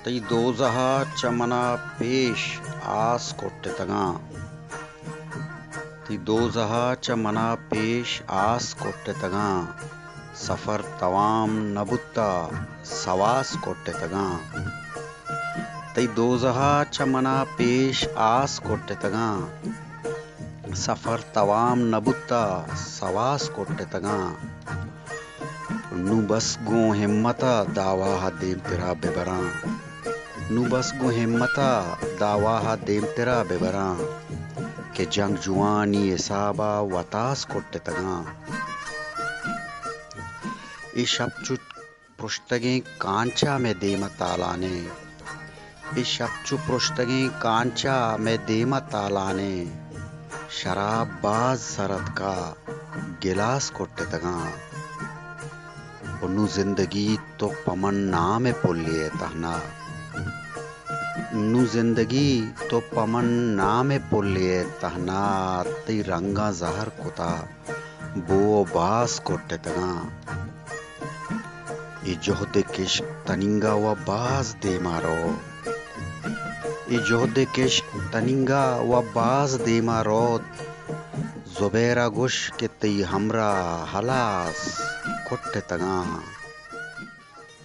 तई दोजहा चमना पेश आस कोट्टे तगा ती दोजहा चमना पेश आस कोट्टे तगा सफर तवाम नबुत्ता सवास कोट्टे तगा तई दोजहा चमना पेश आस कोट्टे तगा सफर तवाम नबुत्ता सवास कोट्टे तगा नु बस गो हिम्मता दावा देम तेरा बेबरा नु बस गो हिम्मता दावा देम तेरा बेबरा के जंग जुआनी एसाबा वतास कोट्टे तगा ई शब्चु पृष्ठगे कांचा में देमा तालाने ई शब्चु पृष्ठगे कांचा में देमा तालाने शराब बाज सरद का गिलास कोट्टे तगा नु जिंदगी तो पमन नाम पुल्ये तहना नु जिंदगी तो पमन नाम पुल्ये तहना ती रंगा जहर कुता बो बास कोट्टे तगा ई जोहदे किश तनिंगा व बाज दे मारो ई जोहदे किश तनिंगा व बाज दे मारो जुबेरा गुश के ती हमरा हलास कोट्टे तगा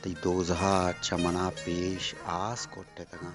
ती दोजहा चमना पेश आस कोट्टे तगा।